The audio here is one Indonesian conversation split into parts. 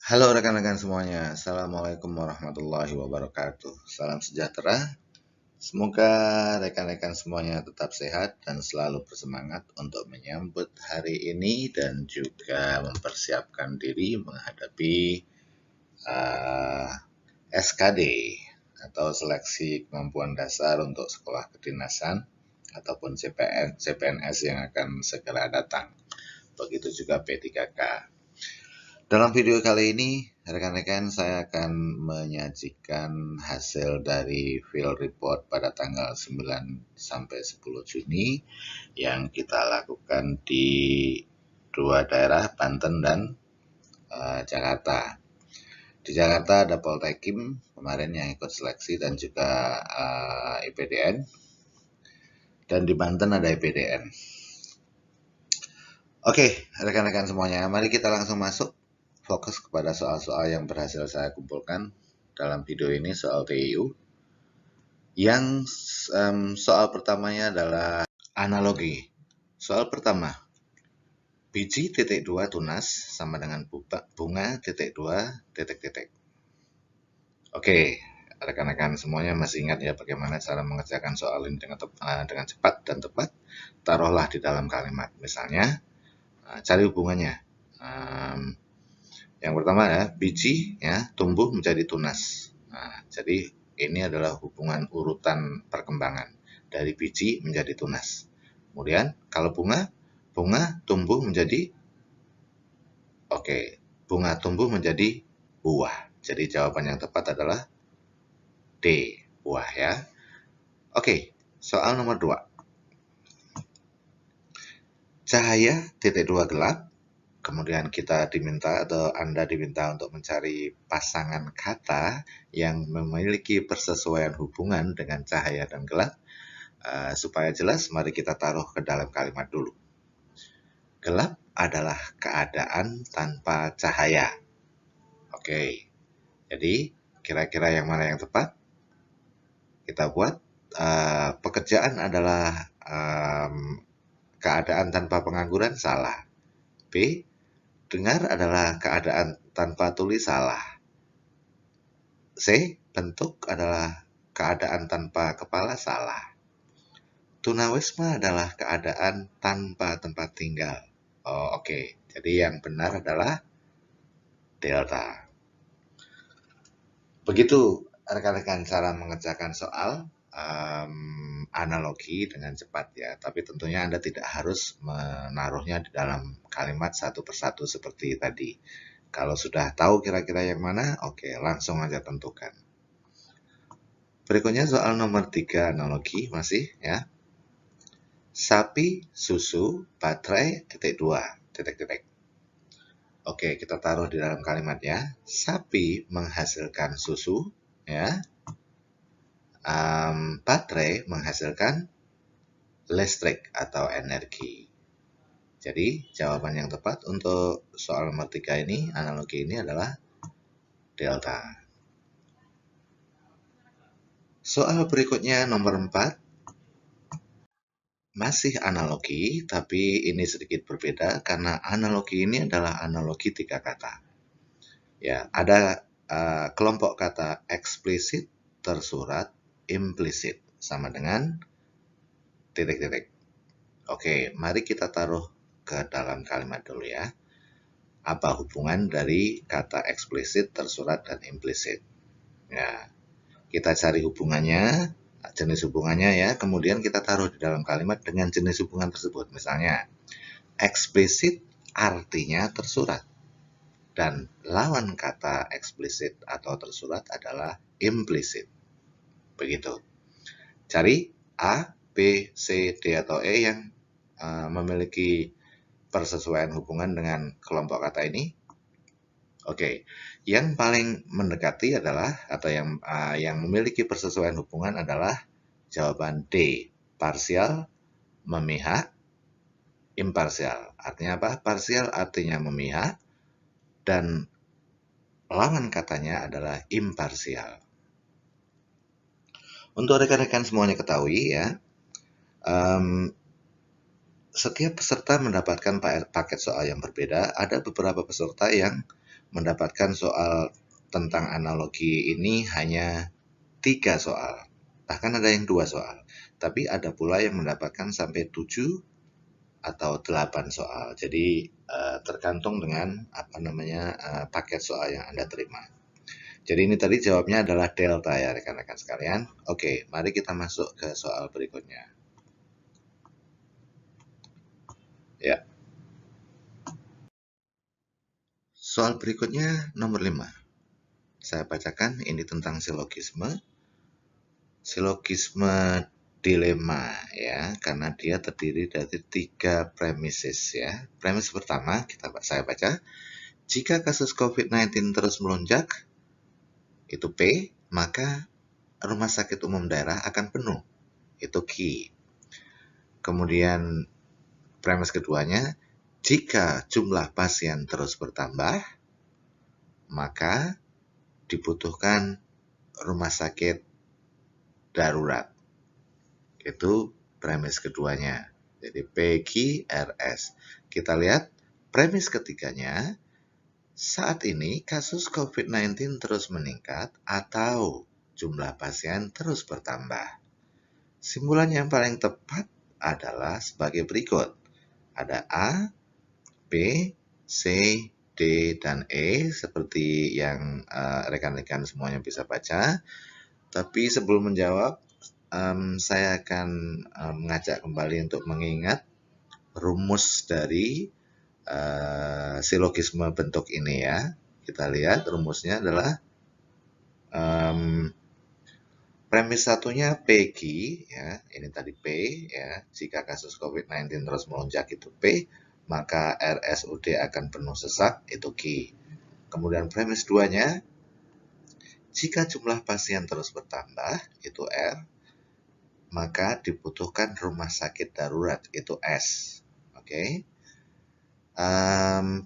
Halo rekan-rekan semuanya, Assalamualaikum warahmatullahi wabarakatuh. Salam sejahtera. Semoga rekan-rekan semuanya tetap sehat dan selalu bersemangat untuk menyambut hari ini dan juga mempersiapkan diri menghadapi uh, SKD atau seleksi kemampuan dasar untuk sekolah kedinasan ataupun CPNS yang akan segera datang. Begitu juga P3K. Dalam video kali ini, rekan-rekan saya akan menyajikan hasil dari field report pada tanggal 9 sampai 10 Juni yang kita lakukan di dua daerah, Banten dan Jakarta. Di Jakarta ada Poltekim kemarin yang ikut seleksi dan juga IPDN, dan di Banten ada IPDN. Oke, rekan-rekan semuanya, mari kita langsung masuk. Fokus kepada soal-soal yang berhasil saya kumpulkan dalam video ini, soal TIU. Yang soal pertamanya adalah analogi. Soal pertama, biji titik 2 tunas sama dengan bunga titik 2 titik titik. Oke, rekan-rekan semuanya masih ingat ya bagaimana cara mengerjakan soal ini dengan cepat dan tepat. Taruhlah di dalam kalimat, misalnya cari hubungannya. Yang pertama ya, biji ya tumbuh menjadi tunas. Nah, jadi ini adalah hubungan urutan perkembangan dari biji menjadi tunas. Kemudian kalau bunga tumbuh menjadi bunga tumbuh menjadi buah. Jadi jawaban yang tepat adalah D, buah ya. Oke, soal nomor 2. Cahaya titik 2 gelap. Kemudian kita diminta atau Anda diminta untuk mencari pasangan kata yang memiliki persesuaian hubungan dengan cahaya dan gelap. Supaya jelas, mari kita taruh ke dalam kalimat dulu. Gelap adalah keadaan tanpa cahaya. Oke, jadi kira-kira yang mana yang tepat? Kita buat pekerjaan adalah keadaan tanpa pengangguran, salah. B, dengar adalah keadaan tanpa tuli, salah. C, bentuk adalah keadaan tanpa kepala, salah. Tunawisma adalah keadaan tanpa tempat tinggal. Oke. Jadi yang benar adalah delta. Begitu rekan-rekan cara mengerjakan soal analogi dengan cepat ya. Tapi tentunya Anda tidak harus menaruhnya di dalam kalimat satu persatu seperti tadi. Kalau sudah tahu kira-kira yang mana, oke, langsung aja tentukan. Berikutnya soal nomor 3, analogi masih ya. Sapi, susu, baterai, titik 2, titik titik. Oke, kita taruh di dalam kalimat ya. Sapi menghasilkan susu ya. Baterai menghasilkan listrik atau energi. Jadi jawaban yang tepat untuk soal nomor 3 ini, analogi ini adalah delta. Soal berikutnya nomor 4. Masih analogi, tapi ini sedikit berbeda karena analogi ini adalah analogi 3 kata. Ya, ada kelompok kata eksplisit, tersurat, implisit, sama dengan titik-titik. Oke, mari kita taruh ke dalam kalimat dulu ya. Apa hubungan dari kata eksplisit, tersurat, dan implisit? Ya, kita cari hubungannya, jenis hubungannya ya, kemudian kita taruh di dalam kalimat dengan jenis hubungan tersebut. Misalnya, eksplisit artinya tersurat, dan lawan kata eksplisit atau tersurat adalah implisit. Begitu. Cari A, B, C, D, atau E yang memiliki persesuaian hubungan dengan kelompok kata ini. Oke, yang paling mendekati adalah atau yang memiliki persesuaian hubungan adalah jawaban D, parsial, memihak, imparsial. Artinya apa? Parsial artinya memihak dan lawan katanya adalah imparsial. Untuk rekan-rekan semuanya ketahui ya, setiap peserta mendapatkan paket soal yang berbeda. Ada beberapa peserta yang mendapatkan soal tentang analogi ini hanya 3 soal. Bahkan ada yang 2 soal. Tapi ada pula yang mendapatkan sampai 7 atau 8 soal. Jadi tergantung dengan paket soal yang Anda terima. Jadi ini tadi jawabnya adalah delta ya rekan-rekan sekalian. Oke, mari kita masuk ke soal berikutnya. Ya. Soal berikutnya nomor 5. Saya bacakan, ini tentang silogisme. Silogisme dilema ya, karena dia terdiri dari 3 premises ya. Premis pertama saya baca, jika kasus COVID-19 terus melonjak, itu P, maka rumah sakit umum daerah akan penuh. Itu Q. Kemudian premis keduanya, jika jumlah pasien terus bertambah, maka dibutuhkan rumah sakit darurat. Itu premis keduanya. Jadi PQRS. Kita lihat premis ketiganya, saat ini kasus COVID-19 terus meningkat atau jumlah pasien terus bertambah. Simpulan yang paling tepat adalah sebagai berikut. Ada A, B, C, D, dan E seperti yang rekan-rekan semuanya bisa baca. Tapi sebelum menjawab, saya akan mengajak kembali untuk mengingat rumus dari silogisme bentuk ini ya. Kita lihat rumusnya adalah premis satunya PQ ya, ini tadi P ya. Jika kasus COVID-19 terus melonjak itu P, maka RSUD akan penuh sesak itu Q. Kemudian premis duanya, jika jumlah pasien terus bertambah itu R, maka dibutuhkan rumah sakit darurat itu S. Oke.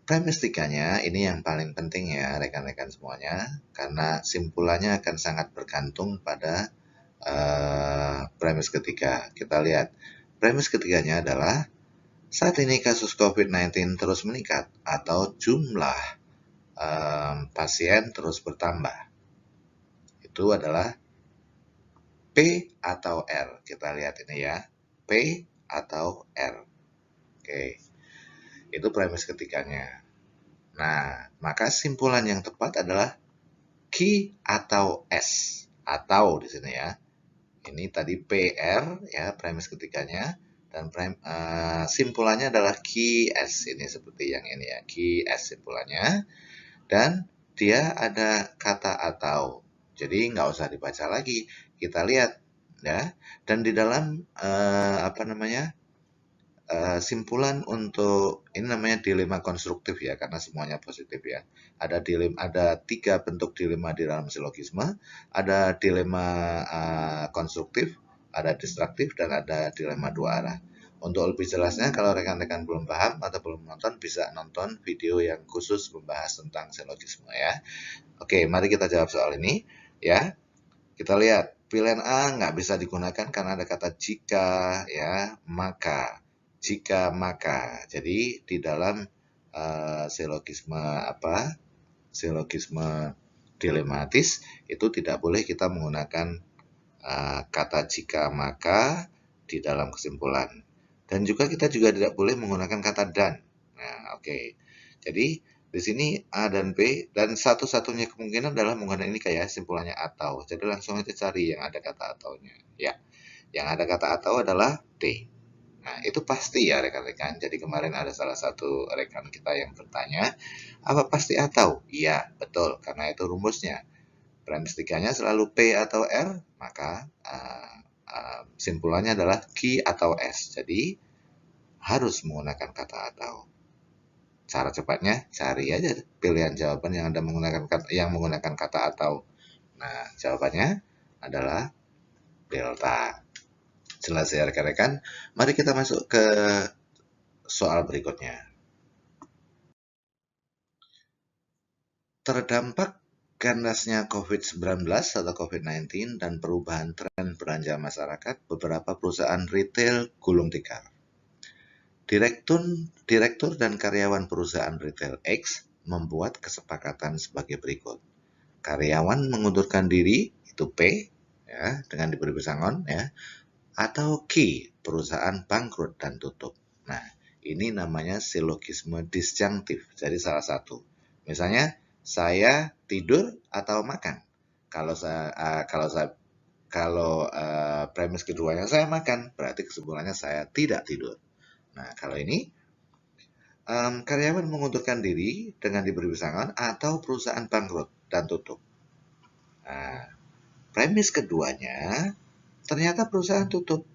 Premis tiganya ini yang paling penting ya rekan-rekan semuanya, karena simpulannya akan sangat bergantung pada premis ketiga. Kita lihat premis ketiganya adalah saat ini kasus COVID-19 terus meningkat atau jumlah pasien terus bertambah. Itu adalah P atau R. Kita lihat ini ya, P atau R. Oke, itu premis ketiganya. Nah, maka simpulan yang tepat adalah Q atau S. Atau di sini ya. Ini tadi PR ya, premis ketiganya. Dan simpulannya adalah QS. Ini seperti yang ini ya, QS simpulannya. Dan dia ada kata atau. Jadi nggak usah dibaca lagi. Kita lihat ya. Dan di dalam simpulan untuk ini namanya dilema konstruktif ya, karena semuanya positif ya. Ada 3 bentuk dilema di dalam silogisme, ada dilema konstruktif, ada distraktif, dan ada dilema dua arah. Untuk lebih jelasnya, kalau rekan-rekan belum paham atau belum nonton, bisa nonton video yang khusus membahas tentang silogisme ya. Oke, mari kita jawab soal ini ya. Kita lihat, pilihan A nggak bisa digunakan karena ada kata jika ya, maka. Jika maka. Jadi di dalam silogisme dilematis itu tidak boleh kita menggunakan kata jika maka di dalam kesimpulan. Dan juga kita juga tidak boleh menggunakan kata dan. Nah, oke. Jadi di sini A dan B, dan satu-satunya kemungkinan adalah menggunakan ini kayak simpulannya atau. Jadi langsung aja cari yang ada kata ataunya. Ya, yang ada kata atau adalah D. Nah, itu pasti ya rekan-rekan. Jadi kemarin ada salah satu rekan kita yang bertanya, apa pasti atau? Iya, betul, karena itu rumusnya. Premis tiganya selalu P atau R, maka simpulannya adalah Q atau S. Jadi harus menggunakan kata atau. Cara cepatnya cari aja pilihan jawaban yang ada menggunakan kata atau. Nah, jawabannya adalah delta. Jelas ya rekan-rekan? Mari kita masuk ke soal berikutnya. Terdampak ganasnya COVID-19 atau COVID-19 dan perubahan tren belanja masyarakat, beberapa perusahaan retail gulung tikar. Direktur dan karyawan perusahaan retail X membuat kesepakatan sebagai berikut. Karyawan mengundurkan diri, itu P, ya, dengan diberi pesangon, ya, atau Q, perusahaan bangkrut dan tutup. Nah, ini namanya silogisme disjunktif, jadi salah satu. Misalnya, saya tidur atau makan. Kalau premis keduanya saya makan, berarti kesimpulannya saya tidak tidur. Nah, kalau ini karyawan mengundurkan diri dengan diberi pesangon atau perusahaan bangkrut dan tutup. Nah, premis keduanya ternyata perusahaan tutup.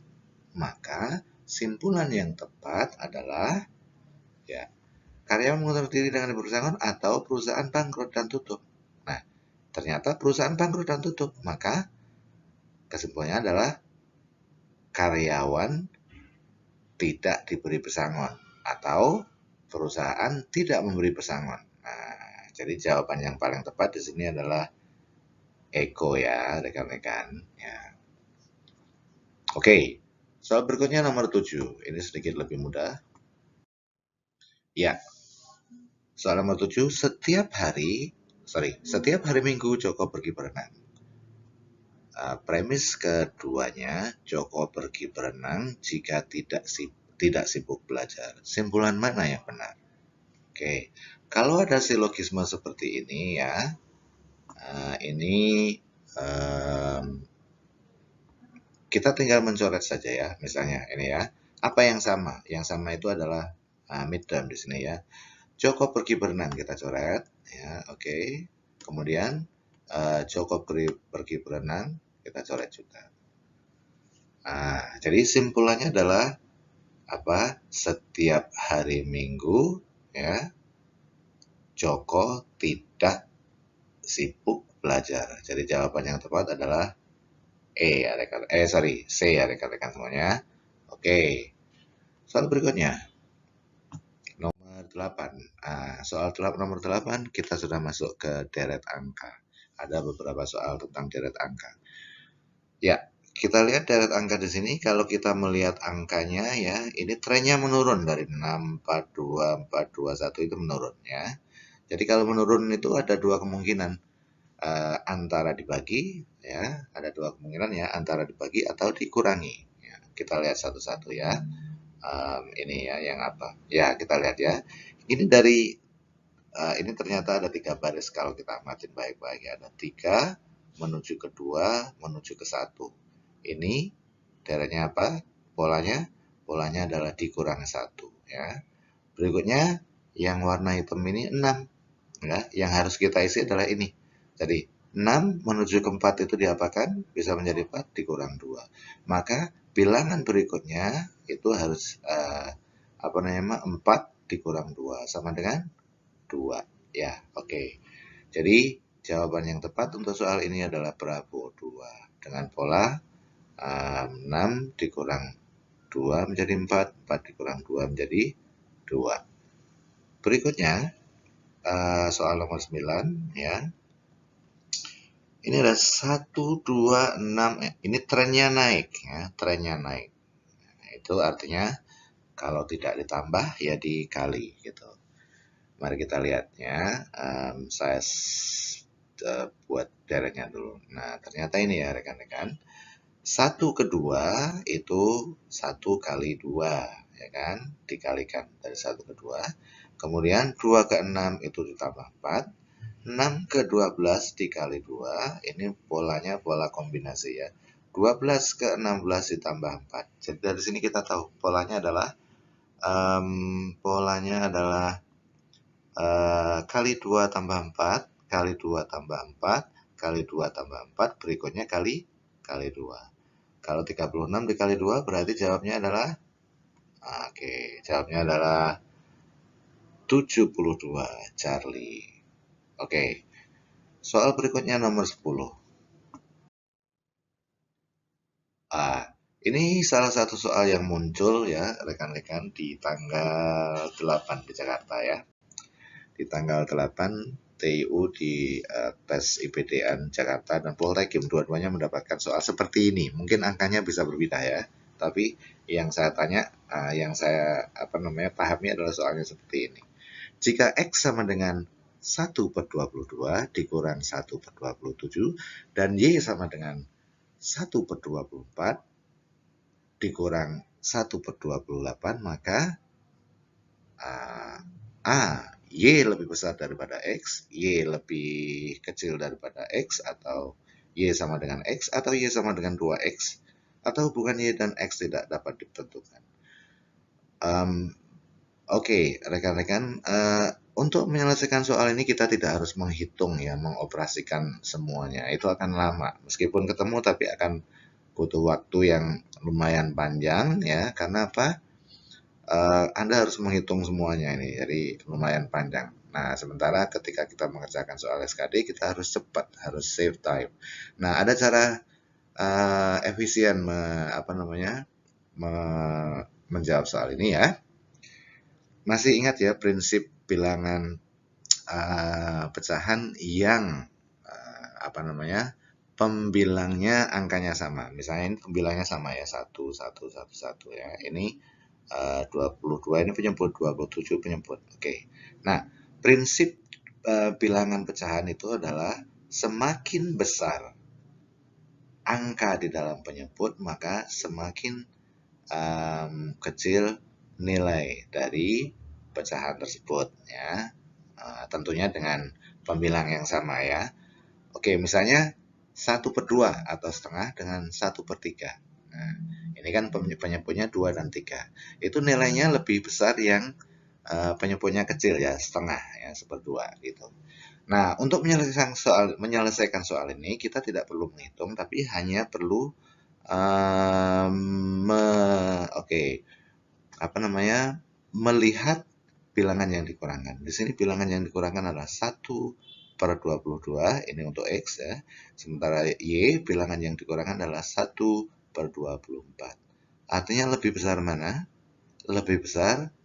Maka simpulan yang tepat adalah ya karyawan mengundurkan diri dengan diberi pesangon atau perusahaan bangkrut dan tutup. Nah, ternyata perusahaan bangkrut dan tutup. Maka kesimpulannya adalah karyawan tidak diberi pesangon atau perusahaan tidak memberi pesangon. Nah, jadi jawaban yang paling tepat di sini adalah Eko ya, rekan-rekan. Ya. Oke, soal berikutnya nomor 7. Ini sedikit lebih mudah. Ya, soal nomor 7, setiap hari Minggu Joko pergi berenang. Premis keduanya, Joko pergi berenang jika tidak sibuk belajar. Simpulan mana yang benar? Oke, kalau ada silogisme seperti ini ya, ini kita tinggal mencoret saja ya, misalnya ini ya. Apa yang sama? Yang sama itu adalah midterm di sini ya. Joko pergi berenang kita coret ya, oke. Kemudian Joko pergi berenang kita coret juga. Jadi simpulannya adalah apa? Setiap hari Minggu ya, Joko tidak sibuk belajar. Jadi jawaban yang tepat adalah C ya rekan-rekan semuanya. Oke. Soal berikutnya. Nomor 8. Soal nomor 8 kita sudah masuk ke deret angka. Ada beberapa soal tentang deret angka. Ya, kita lihat deret angka di sini. Kalau kita melihat angkanya ya, ini trennya menurun dari 6, 4, 2, 4, 2, 1 itu menurun ya. Jadi kalau menurun itu ada dua kemungkinan. Antara dibagi ya, ada dua kemungkinan ya, antara dibagi atau dikurangi ya, kita lihat satu-satu ya. Ini ya yang apa ya, kita lihat ya, ini dari ini ternyata ada 3 baris. Kalau kita amatin baik-baik ya, ada 3 menuju ke 2 menuju ke 1. Ini deretnya apa polanya adalah dikurangi 1 ya. Berikutnya yang warna hitam ini 6 ya, yang harus kita isi adalah ini. Jadi 6 menuju ke 4 itu diapakan? Bisa menjadi 4 dikurang 2. Maka bilangan berikutnya itu harus 4 dikurang 2 sama dengan 2. Ya, oke. Jadi jawaban yang tepat untuk soal ini adalah Bravo 2 dengan pola 6 dikurang 2 menjadi 4, 4 dikurang 2 menjadi 2. Berikutnya soal nomor 9 ya. Ini ada 1, 2, 6. Ini trennya naik ya, trennya naik. Nah, itu artinya kalau tidak ditambah ya dikali gitu. Mari kita lihatnya. Saya buat deretnya dulu. Nah, ternyata ini ya rekan-rekan. 1 ke 2 itu 1 kali 2 ya kan, dikalikan dari 1 ke 2. Kemudian 2 ke 6 itu ditambah 4. 6 ke 12 dikali 2, ini polanya pola kombinasi ya. 12 ke 16 ditambah 4. Jadi dari sini kita tahu polanya adalah kali 2 tambah 4, kali 2 tambah 4, kali 2 tambah 4, berikutnya kali 2. Kalau 36 dikali 2 berarti jawabnya adalah jawabnya adalah 72 Charlie. Oke. Soal berikutnya nomor 10. Ini salah satu soal yang muncul ya rekan-rekan di tanggal 8 di Jakarta ya. Di tanggal 8 TIU di tes IPDN Jakarta dan Poltekim dua-duanya mendapatkan soal seperti ini. Mungkin angkanya bisa berbeda ya. Tapi yang saya tanya, yang saya pahami adalah soalnya seperti ini. Jika X sama dengan 1/22 dikurang 1/27 dan Y sama dengan 1/24 dikurang 1/28, maka Y lebih besar daripada X, Y lebih kecil daripada X, atau Y sama dengan X, atau Y sama dengan 2X, atau hubungan Y dan X tidak dapat ditentukan. Oke, rekan-rekan, untuk menyelesaikan soal ini kita tidak harus menghitung ya, mengoperasikan semuanya. Itu akan lama. Meskipun ketemu tapi akan butuh waktu yang lumayan panjang ya. Karena apa? Anda harus menghitung semuanya ini, jadi lumayan panjang. Nah, sementara ketika kita mengerjakan soal SKD, kita harus cepat, harus save time. Nah, ada cara efisien menjawab soal ini ya. Masih ingat ya prinsip bilangan pecahan yang pembilangnya angkanya sama. Misalnya ini pembilangnya sama ya, 1, 1, 1, 1 ya. Ini 22, ini penyebut, 27 penyebut. Oke. Nah, prinsip bilangan pecahan itu adalah semakin besar angka di dalam penyebut, maka semakin kecil nilai dari pecahan tersebut ya. Tentunya dengan pembilang yang sama ya. Oke, misalnya 1/2 atau setengah dengan 1/3. Nah, ini kan penyebutnya 2 dan 3. Itu nilainya lebih besar yang penyebutnya kecil ya, setengah ya, 1/2 gitu. Nah, untuk menyelesaikan soal ini kita tidak perlu menghitung, tapi hanya perlu melihat bilangan yang dikurangkan. Di sini bilangan yang dikurangkan adalah 1/22, ini untuk X ya. Sementara Y, bilangan yang dikurangkan adalah 1/24. Artinya lebih besar mana? Lebih besar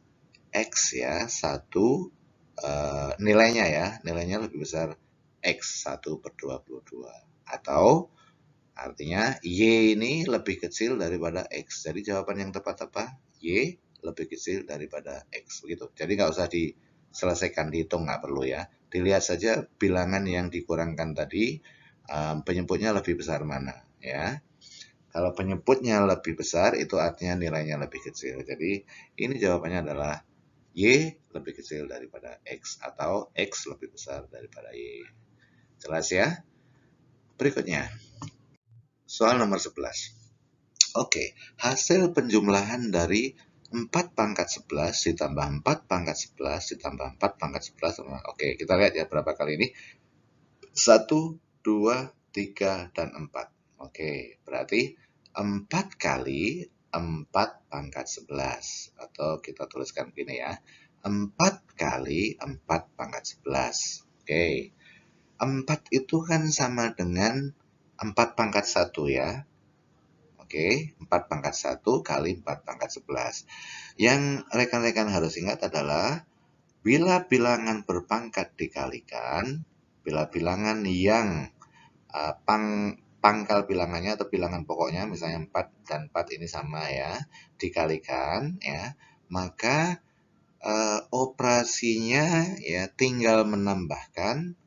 X ya, nilainya ya, nilainya lebih besar X 1/22. Atau artinya Y ini lebih kecil daripada X. Jadi jawaban yang tepat apa? Y lebih kecil daripada X. Begitu. Jadi nggak usah diselesaikan, dihitung, nggak perlu ya. Dilihat saja bilangan yang dikurangkan tadi, penyebutnya lebih besar mana ya. Kalau penyebutnya lebih besar, itu artinya nilainya lebih kecil. Jadi ini jawabannya adalah Y lebih kecil daripada X, atau X lebih besar daripada Y. Jelas ya? Berikutnya. Soal nomor 11. Oke, hasil penjumlahan dari 4 pangkat 11 ditambah 4 pangkat 11 ditambah 4 pangkat 11. Oke, kita lihat ya berapa kali ini. 1, 2, 3, dan 4. Oke, berarti 4 kali 4 pangkat 11. Atau kita tuliskan begini ya. 4 kali 4 pangkat 11. Oke, 4 itu kan sama dengan 4 pangkat 1 ya. Oke, 4 pangkat 1 kali 4 pangkat 11. Yang rekan-rekan harus ingat adalah bila bilangan berpangkat dikalikan, bila bilangan yang pangkal bilangannya atau bilangan pokoknya misalnya 4 dan 4 ini sama ya, dikalikan ya, maka operasinya ya tinggal menambahkan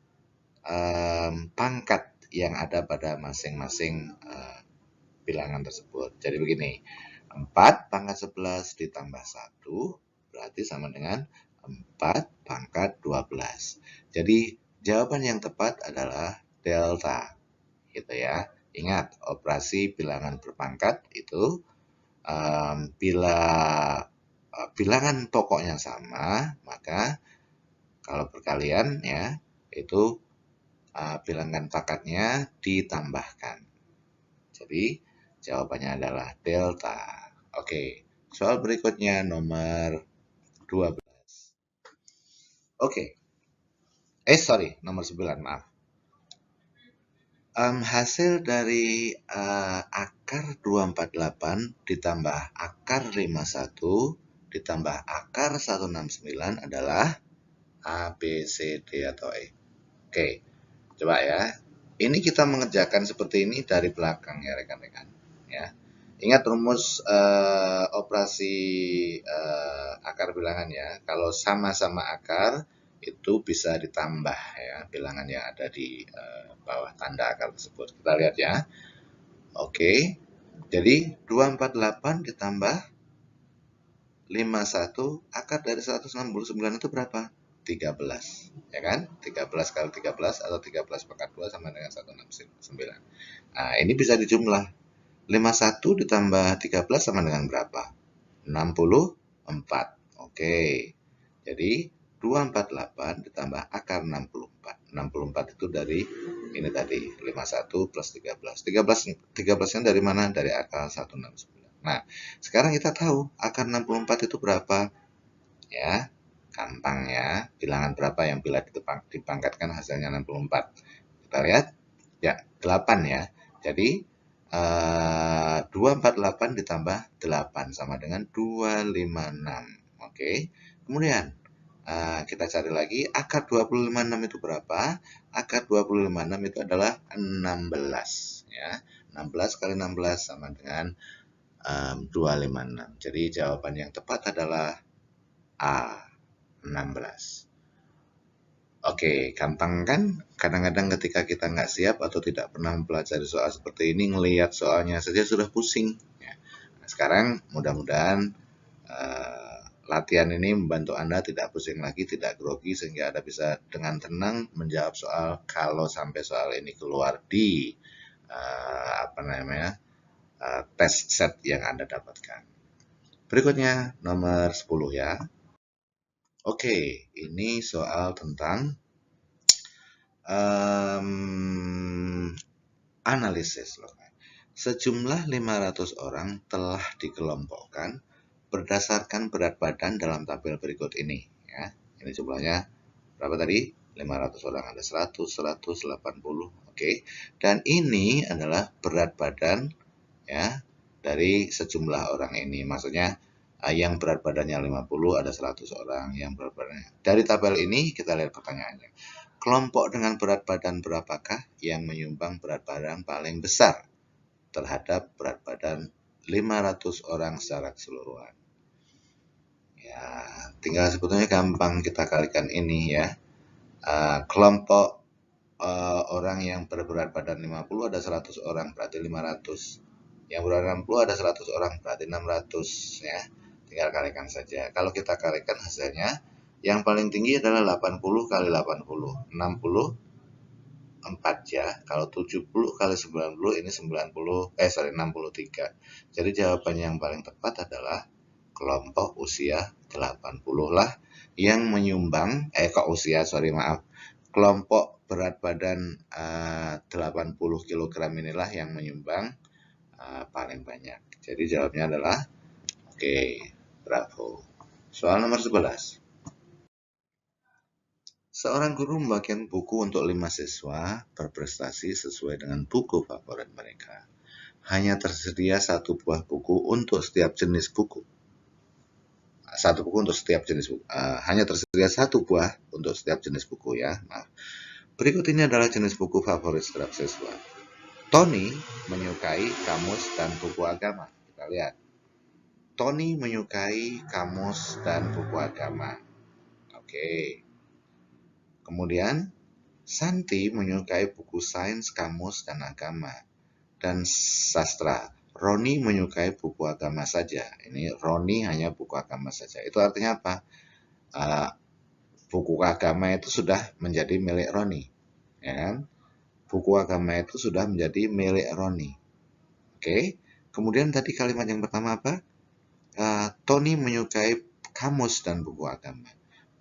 pangkat yang ada pada masing-masing bilangan tersebut. Jadi begini, 4 pangkat 11 ditambah 1 berarti sama dengan 4 pangkat 12. Jadi jawaban yang tepat adalah delta. Gitu ya. Ingat, operasi bilangan berpangkat itu bila bilangan pokoknya sama, maka kalau perkalian ya, itu bilangan pangkatnya ditambahkan. Jadi jawabannya adalah delta. Oke, soal berikutnya nomor 12. Oke. Nomor 9, maaf. Hasil dari akar 248 ditambah akar 51 ditambah akar 169 adalah A, B, C, D, atau E. Oke, coba ya. Ini kita mengerjakan seperti ini dari belakang ya rekan-rekan. Ya. Ingat rumus operasi akar bilangan ya. Kalau sama-sama akar, itu bisa ditambah ya bilangan yang ada di bawah tanda akar tersebut. Kita lihat ya. Oke. Jadi 248 ditambah 51 akar dari 169 itu berapa? 13. Ya kan? 13 kali 13 atau 13 pangkat 2 sama dengan 169. Nah, ini bisa dijumlah. 51 ditambah 13 sama dengan berapa? 64. Oke. Jadi 248 ditambah akar 64. 64 itu dari ini tadi 51 plus 13. 13-nya dari mana? Dari akar 169. Nah, sekarang kita tahu akar 64 itu berapa? Ya, gampang ya. Bilangan berapa yang bila dipangkatkan hasilnya 64? Kita lihat. Ya, 8 ya. Jadi 248 ditambah 8 sama dengan 256. Oke. Kemudian kita cari lagi akar 256 itu berapa? Akar 256 itu adalah 16 ya. 16 kali 16 sama dengan 256. Jadi jawaban yang tepat adalah A, 16. Oke, gampang kan? Kadang-kadang ketika kita nggak siap atau tidak pernah mempelajari soal seperti ini, ngelihat soalnya saja sudah pusing. Ya. Nah, sekarang mudah-mudahan latihan ini membantu Anda tidak pusing lagi, tidak grogi, sehingga Anda bisa dengan tenang menjawab soal kalau sampai soal ini keluar di tes set yang Anda dapatkan. Berikutnya nomor 10 ya. Oke, ini soal tentang analisis loh. Sejumlah 500 orang telah dikelompokkan berdasarkan berat badan dalam tabel berikut ini ya. Ini jumlahnya berapa tadi? 500 orang, ada 100, 100, 80. Oke. Dan ini adalah berat badan ya dari sejumlah orang ini. Maksudnya yang berat badannya 50 ada 100 orang yang berat badannya. Dari tabel ini kita lihat pertanyaannya. Kelompok dengan berat badan berapakah yang menyumbang berat badan paling besar terhadap berat badan 500 orang secara keseluruhan? Ya, tinggal sebetulnya gampang kita kalikan ini ya. Kelompok orang yang berberat badan 50 ada 100 orang, berarti 500. Yang berat 60 ada 100 orang, berarti 600 ya. Tinggal kalikan saja. Kalau kita kalikan hasilnya, yang paling tinggi adalah 80 kali 80, 64 ya. Kalau 70 kali 90 ini 63. Jadi jawabannya yang paling tepat adalah kelompok usia 80 lah yang menyumbang kelompok berat badan 80 kg inilah yang menyumbang paling banyak. Jadi jawabnya adalah oke, bravo. Soal nomor 11. Seorang guru membagikan buku untuk 5 siswa berprestasi sesuai dengan buku favorit mereka. Hanya tersedia satu buah buku untuk setiap jenis buku. Satu buku untuk setiap jenis buku. Hanya tersedia satu buah untuk setiap jenis buku ya. Maaf. Berikut ini adalah jenis buku favorit setiap siswa. Tony menyukai kamus dan buku agama. Kita lihat. Tony menyukai kamus dan buku agama. Oke. Kemudian, Santi menyukai buku sains, kamus, dan agama. Dan sastra. Roni menyukai buku agama saja. Ini Roni hanya buku agama saja. Itu artinya apa? Buku agama itu sudah menjadi milik Roni. Ya kan? Buku agama itu sudah menjadi milik Roni. Oke. Kemudian tadi kalimat yang pertama apa? Tony menyukai kamus dan buku agama.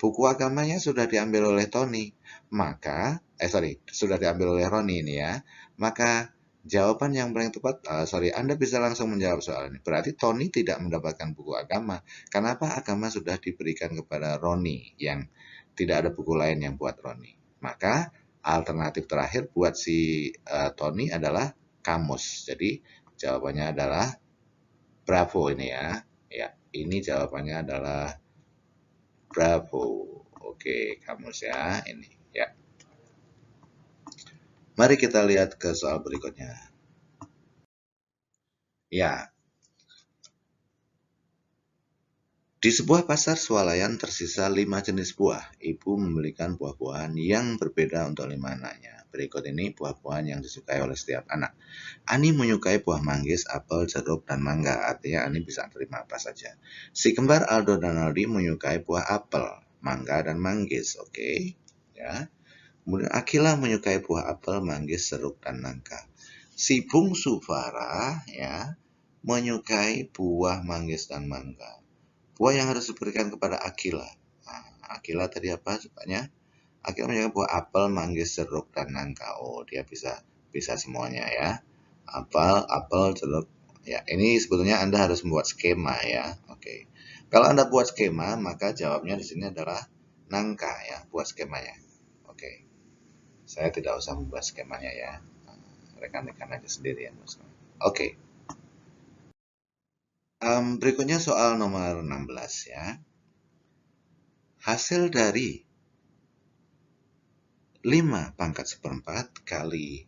Buku agamanya sudah diambil oleh Tony, sudah diambil oleh Roni ini ya. Maka jawaban yang paling tepat, Anda bisa langsung menjawab soal ini. Berarti Tony tidak mendapatkan buku agama. Kenapa? Agama sudah diberikan kepada Roni yang tidak ada buku lain yang buat Roni. Maka alternatif terakhir buat si Tony adalah kamus. Jadi jawabannya adalah bravo ini ya. Ya, ini jawabannya adalah bravo. Oke, kamus ya ini ya. Mari kita lihat ke soal berikutnya. Ya. Di sebuah pasar swalayan tersisa 5 jenis buah. Ibu membelikan buah-buahan yang berbeda untuk 5 anaknya. Berikut ini buah-buahan yang disukai oleh setiap anak. Ani menyukai buah manggis, apel, jeruk, dan mangga. Artinya Ani bisa terima apa saja. Si kembar Aldo dan Aldi menyukai buah apel, mangga, dan manggis. Oke, ya. Kemudian Akila menyukai buah apel, manggis, jeruk, dan nangka. Si bungsu Farah ya menyukai buah manggis dan mangga. Buah yang harus diberikan kepada Akila. Nah, Akila tadi apa sukanya? Akila menyukai buah apel, manggis, jeruk, dan nangka. Oh, dia bisa semuanya ya. Apel, jeruk. Ya, ini sebetulnya Anda harus membuat skema ya. Oke. Kalau Anda buat skema, maka jawabnya di sini adalah nangka ya, buat skemanya. Oke. Saya tidak usah membuat skemanya ya. Rekan-rekan aja sendiri ya. Oke. Berikutnya soal nomor 16 ya. Hasil dari 5 pangkat seperempat kali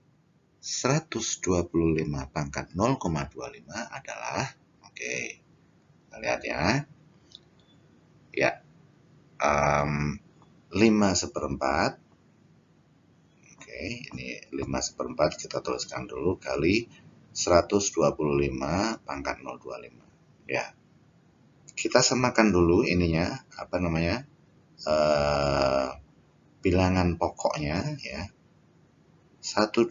125 pangkat 0,25 adalah, oke, kita lihat ya. Ya, 5 seperempat. Oke, ini 5 seperempat kita tuliskan dulu kali 125 pangkat 0,25. Ya, kita samakan dulu ininya, apa namanya, bilangan pokoknya ya. 125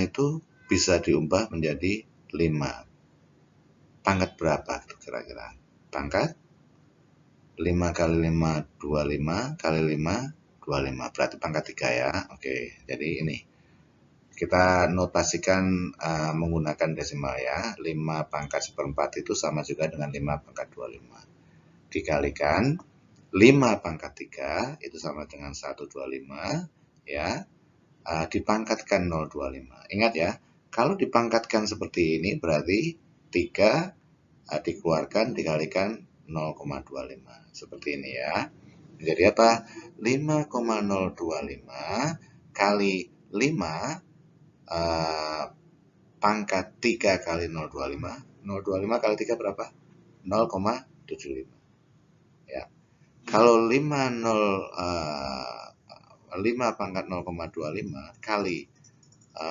itu bisa diubah menjadi 5. Pangkat berapa itu kira-kira? Pangkat 5 kali 5, 25 kali 5, 25. Berarti pangkat 3 ya. Oke, jadi ini. Kita notasikan menggunakan desimal ya. 5 pangkat seperempat itu sama juga dengan 5 pangkat 25. Dikalikan 5 pangkat 3 itu sama dengan 125 ya. Dipangkatkan 0,25. Ingat ya, kalau dipangkatkan seperti ini berarti 3 dikeluarkan dikalikan 0,25. Seperti ini ya. Jadi apa? 5,025 kali 5 pangkat 3 kali 0,25. 0,25 kali 3 berapa? 0,75. Ya. Kalau 5 pangkat 0,25 kali 5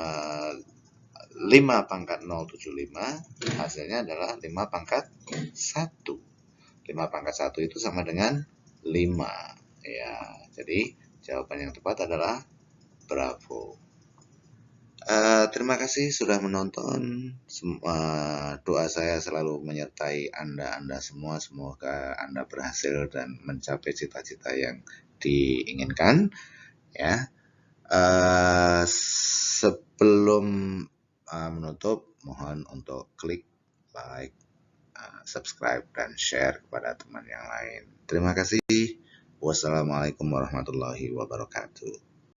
pangkat 0,75 hasilnya adalah 5 pangkat 1. 5 pangkat 1 itu sama dengan 5. Ya, jadi jawaban yang tepat adalah bravo. Terima kasih sudah menonton. Doa saya selalu menyertai Anda semua. Semoga Anda berhasil dan mencapai cita-cita yang diinginkan. Ya, sebelum menutup, mohon untuk klik like, subscribe, dan share kepada teman yang lain. Terima kasih. Wassalamualaikum warahmatullahi wabarakatuh.